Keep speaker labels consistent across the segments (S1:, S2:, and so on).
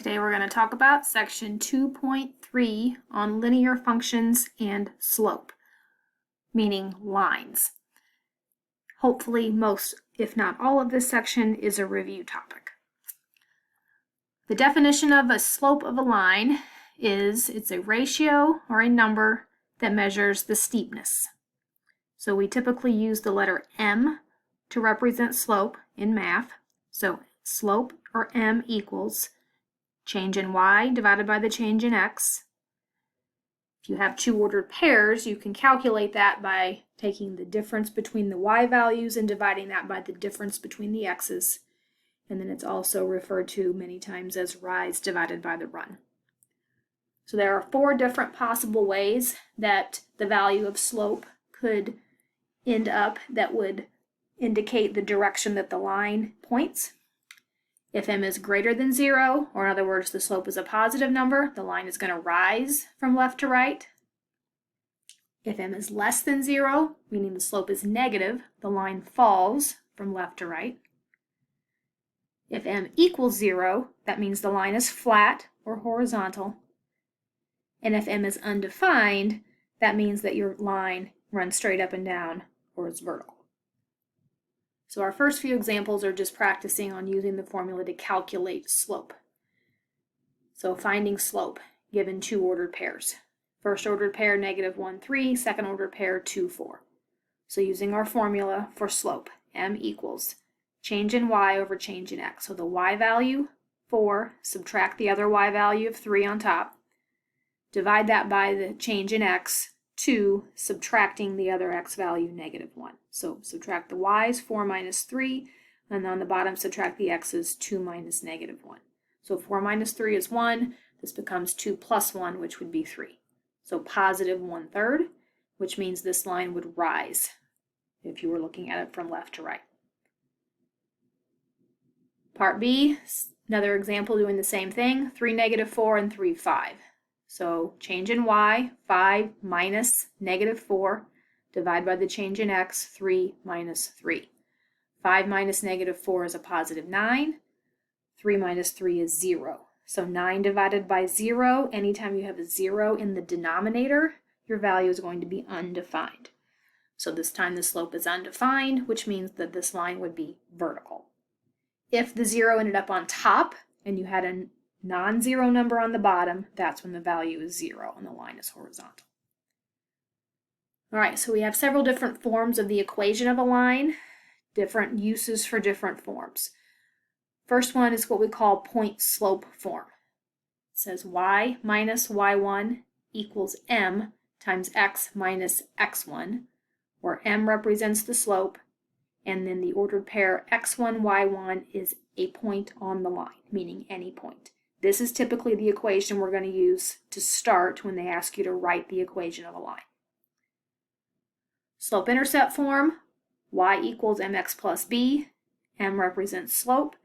S1: Today we're going to talk about section 2.3 on linear functions and slope, meaning lines. Hopefully most, if not all of this section is a review topic. The definition of a slope of a line is it's a ratio or a number that measures the steepness. So we typically use the letter M to represent slope in math. So slope, or M, equals change in y divided by the change in x. If you have two ordered pairs, you can calculate that by taking the difference between the y values and dividing that by the difference between the x's. And then it's also referred to many times as rise divided by the run. So there are four different possible ways that the value of slope could end up that would indicate the direction that the line points. If m is greater than 0, or in other words, the slope is a positive number, the line is going to rise from left to right. If m is less than 0, meaning the slope is negative, the line falls from left to right. If m equals 0, that means the line is flat or horizontal. And if m is undefined, that means that your line runs straight up and down or is vertical. So our first few examples are just practicing on using the formula to calculate slope. So finding slope given two ordered pairs. First ordered pair, -1, 3, second ordered pair, 2, 4. So using our formula for slope, m equals change in y over change in x. So the y value, 4, subtract the other y value of 3 on top, divide that by the change in x, 2, subtracting the other x value, -1. So subtract the y's, 4 minus 3, and on the bottom subtract the x's, 2 minus -1. So 4 minus 3 is 1. This becomes 2 plus 1, which would be 3. So positive 1/3, which means this line would rise if you were looking at it from left to right. Part B, another example doing the same thing, 3, -4, and 3, 5. So change in y, 5 minus -4, divide by the change in x, 3 minus 3. 5 minus -4 is a positive 9. 3 minus 3 is 0. So 9 divided by 0, anytime you have a 0 in the denominator, your value is going to be undefined. So this time the slope is undefined, which means that this line would be vertical. If the 0 ended up on top and you had a non-zero number on the bottom, that's when the value is 0 and the line is horizontal. All right, so we have several different forms of the equation of a line, different uses for different forms. First one is what we call point-slope form. It says y minus y1 equals m times x minus x1, where m represents the slope, and then the ordered pair x1, y1 is a point on the line, meaning any point. This is typically the equation we're going to use to start when they ask you to write the equation of a line. Slope-intercept form, y equals mx plus b. M represents slope,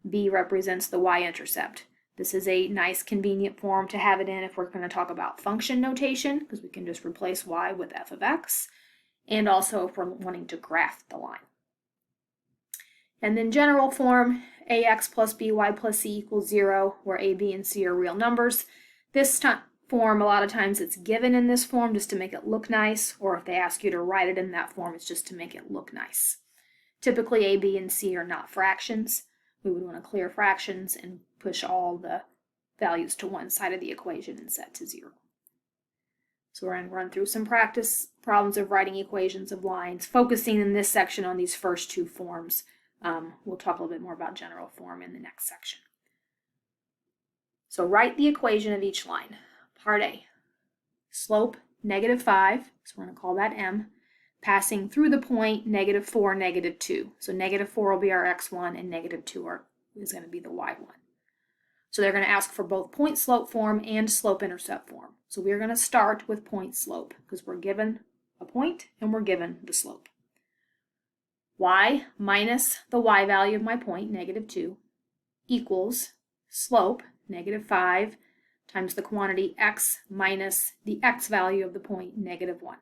S1: b represents the y-intercept. This is a nice convenient form to have it in if we're going to talk about function notation, because we can just replace y with f of x, and also if we're wanting to graph the line. And then general form, ax plus by plus c equals 0, where a, b, and c are real numbers. This form, a lot of times it's given in this form just to make it look nice, or if they ask you to write it in that form, it's just to make it look nice. Typically, a, b, and c are not fractions. We would want to clear fractions and push all the values to one side of the equation and set to 0. So we're going to run through some practice problems of writing equations of lines, focusing in this section on these first two forms. We'll talk a little bit more about general form in the next section. So write the equation of each line. Part A, slope -5, so we're going to call that m, passing through the point -4, -2. So -4 will be our x1 and -2 is going to be the y1. So they're going to ask for both point slope form and slope-intercept form. So we're going to start with point slope because we're given a point and we're given the slope. Y minus the y value of my point, -2, equals slope, -5, times the quantity x minus the x value of the point, -1.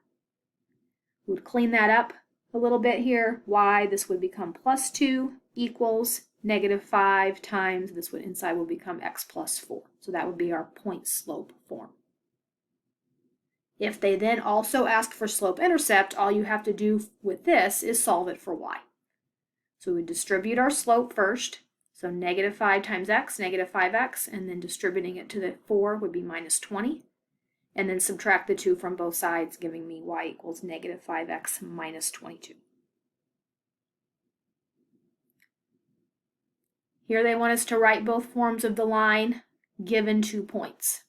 S1: We would clean that up a little bit here. Y, this would become plus 2 equals -5 times, this would inside will become x plus 4. So that would be our point slope form. If they then also ask for slope-intercept, all you have to do with this is solve it for y. So we distribute our slope first. So -5 times x, -5x, and then distributing it to the 4 would be -20. And then subtract the 2 from both sides, giving me y equals -5x minus 22. Here they want us to write both forms of the line given 2 points.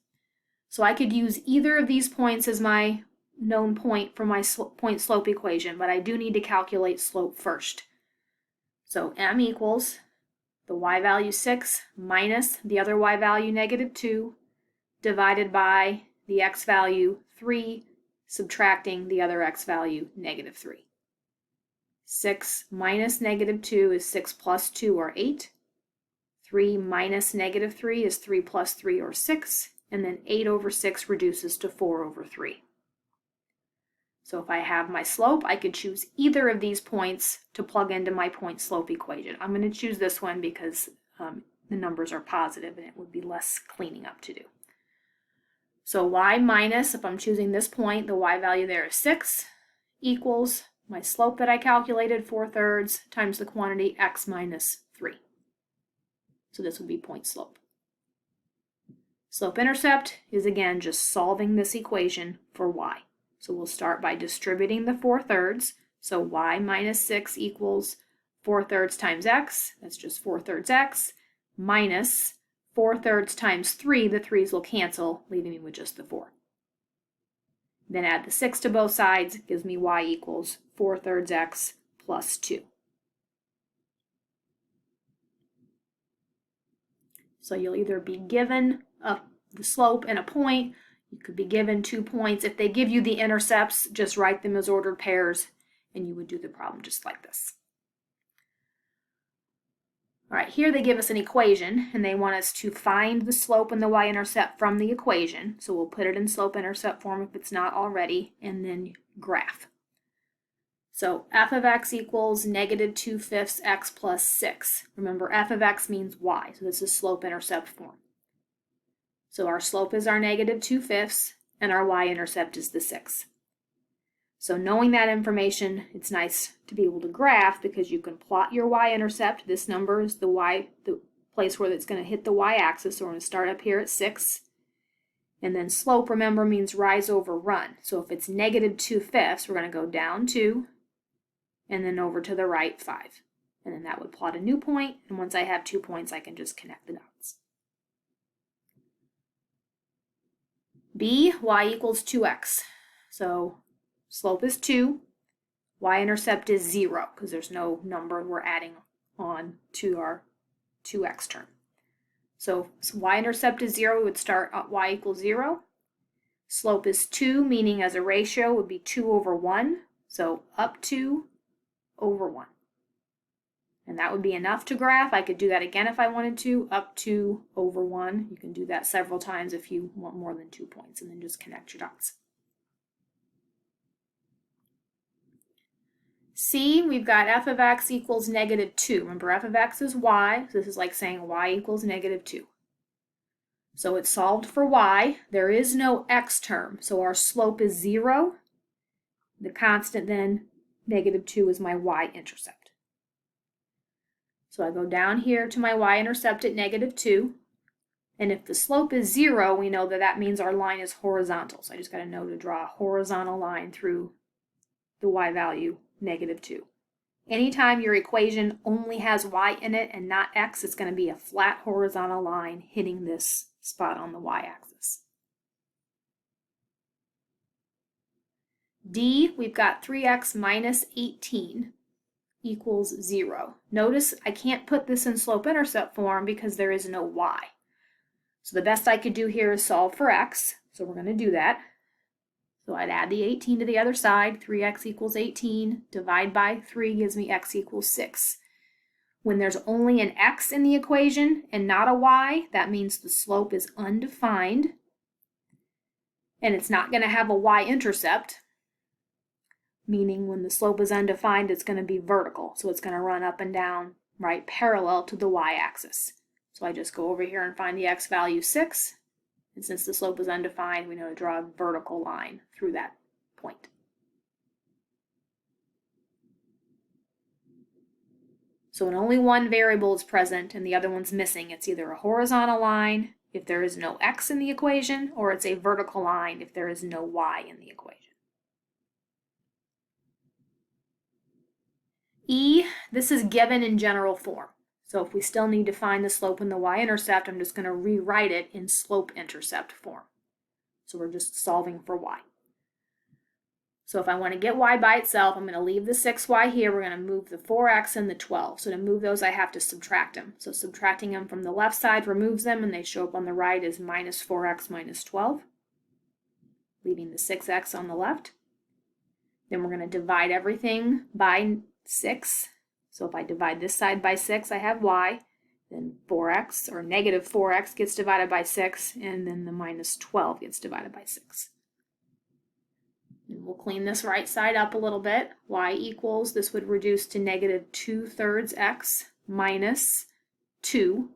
S1: So I could use either of these points as my known point for my point slope equation, but I do need to calculate slope first. So m equals the y value 6 minus the other y value -2 divided by the x value 3 subtracting the other x value -3. 6 minus -2 is 6 plus 2 or 8. 3 minus -3 is 3 plus 3 or 6. And then 8 over 6 reduces to 4 over 3. So if I have my slope, I could choose either of these points to plug into my point slope equation. I'm going to choose this one because the numbers are positive and it would be less cleaning up to do. So y minus, if I'm choosing this point, the y value there is 6, equals my slope that I calculated, 4/3, times the quantity x minus 3. So this would be point slope. Slope-intercept is again just solving this equation for y. So we'll start by distributing the 4/3. So y minus 6 equals 4/3 times x, that's just 4/3 x, minus 4/3 times 3, the 3's will cancel, leaving me with just the 4. Then add the 6 to both sides, gives me y equals 4/3 x plus 2. So you'll either be given the slope and a point, you could be given 2 points. If they give you the intercepts, just write them as ordered pairs, and you would do the problem just like this. All right, here they give us an equation, and they want us to find the slope and the y-intercept from the equation. So we'll put it in slope-intercept form if it's not already, and then graph. So f of x equals -2/5 x plus 6. Remember, f of x means y, so this is slope-intercept form. So our slope is our -2/5, and our y-intercept is the 6. So knowing that information, it's nice to be able to graph because you can plot your y-intercept. This number is the place where it's going to hit the y-axis, so we're going to start up here at 6. And then slope, remember, means rise over run. So if it's -2/5, we're going to go down 2, and then over to the right 5. And then that would plot a new point, and once I have 2 points, I can just connect the dots. B, y equals 2x. So slope is 2, y-intercept is 0, because there's no number we're adding on to our 2x term. So y-intercept is 0, we would start at y equals 0. Slope is 2, meaning as a ratio would be 2 over 1, so up 2 over 1. And that would be enough to graph. I could do that again if I wanted to, up 2 over 1. You can do that several times if you want more than 2 points, and then just connect your dots. C, we've got f of x equals -2. Remember, f of x is y, so this is like saying y equals -2. So it's solved for y. There is no x term, so our slope is 0. The constant then, -2, is my y-intercept. So I go down here to my y-intercept at -2, and if the slope is 0, we know that that means our line is horizontal. So I just got to know to draw a horizontal line through the y value, -2. Anytime your equation only has y in it and not x, it's going to be a flat horizontal line hitting this spot on the y-axis. D, we've got 3x minus 18 equals 0. Notice I can't put this in slope-intercept form because there is no y. So the best I could do here is solve for x. So we're going to do that. So I'd add the 18 to the other side. 3x equals 18. Divide by 3 gives me x equals 6. When there's only an x in the equation and not a y, that means the slope is undefined. And it's not going to have a y-intercept. Meaning when the slope is undefined, it's going to be vertical. So it's going to run up and down right, parallel to the y-axis. So I just go over here and find the x value 6, and since the slope is undefined, we know to draw a vertical line through that point. So when only one variable is present and the other one's missing, it's either a horizontal line if there is no x in the equation, or it's a vertical line if there is no y in the equation. E, this is given in general form. So if we still need to find the slope and the y-intercept, I'm just going to rewrite it in slope-intercept form. So we're just solving for y. So if I want to get y by itself, I'm going to leave the 6y here. We're going to move the 4x and the 12. So to move those, I have to subtract them. So subtracting them from the left side removes them, and they show up on the right as minus 4x minus 12, leaving the 6x on the left. Then we're going to divide everything by 6. So if I divide this side by 6, I have y. Then 4x, or negative 4x, gets divided by 6, and then the minus 12 gets divided by 6. And we'll clean this right side up a little bit. Y equals, this would reduce to negative 2/3 x minus 2,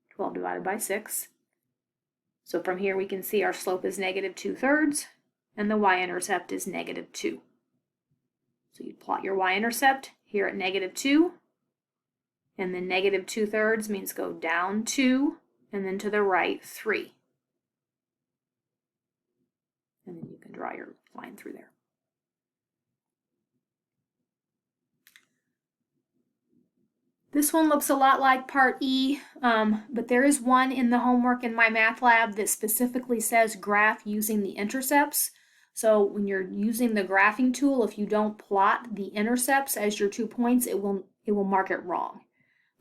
S1: 12 divided by 6. So from here we can see our slope is negative 2/3, and the y-intercept is negative 2. So you plot your y-intercept here at negative 2, and then negative 2/3 means go down 2, and then to the right 3. And then you can draw your line through there. This one looks a lot like part E, but there is one in the homework in my math lab that specifically says graph using the intercepts. So when you're using the graphing tool, if you don't plot the intercepts as your 2 points, it will mark it wrong.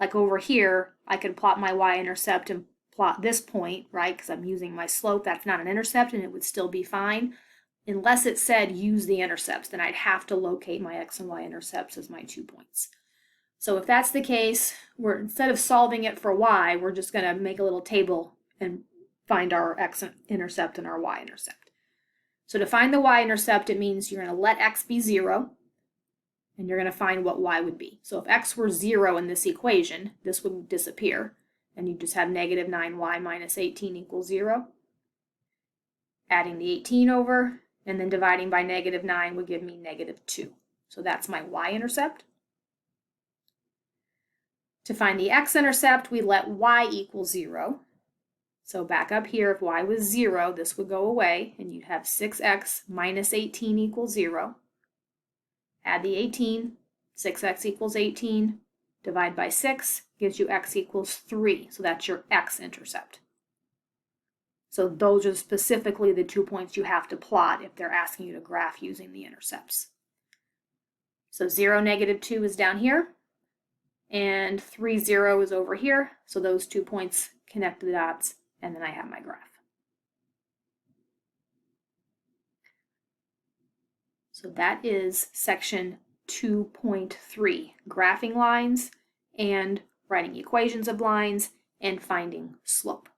S1: Like over here, I could plot my y-intercept and plot this point, right, because I'm using my slope. That's not an intercept, and it would still be fine. Unless it said use the intercepts, then I'd have to locate my x and y intercepts as my 2 points. So if that's the case, instead of solving it for y, we're just going to make a little table and find our x-intercept and our y-intercept. So to find the y-intercept, it means you're going to let x be 0, and you're going to find what y would be. So if x were 0 in this equation, this would disappear, and you just have negative 9y minus 18 equals 0. Adding the 18 over, and then dividing by negative 9 would give me negative 2. So that's my y-intercept. To find the x-intercept, we let y equal 0. So back up here, if y was 0, this would go away, and you'd have 6x minus 18 equals 0. Add the 18, 6x equals 18, divide by 6, gives you x equals 3. So that's your x-intercept. So those are specifically the 2 points you have to plot if they're asking you to graph using the intercepts. So 0, negative 2 is down here, and 3, 0 is over here. So those 2 points connect the dots, and then I have my graph. So that is section 2.3, graphing lines and writing equations of lines and finding slope.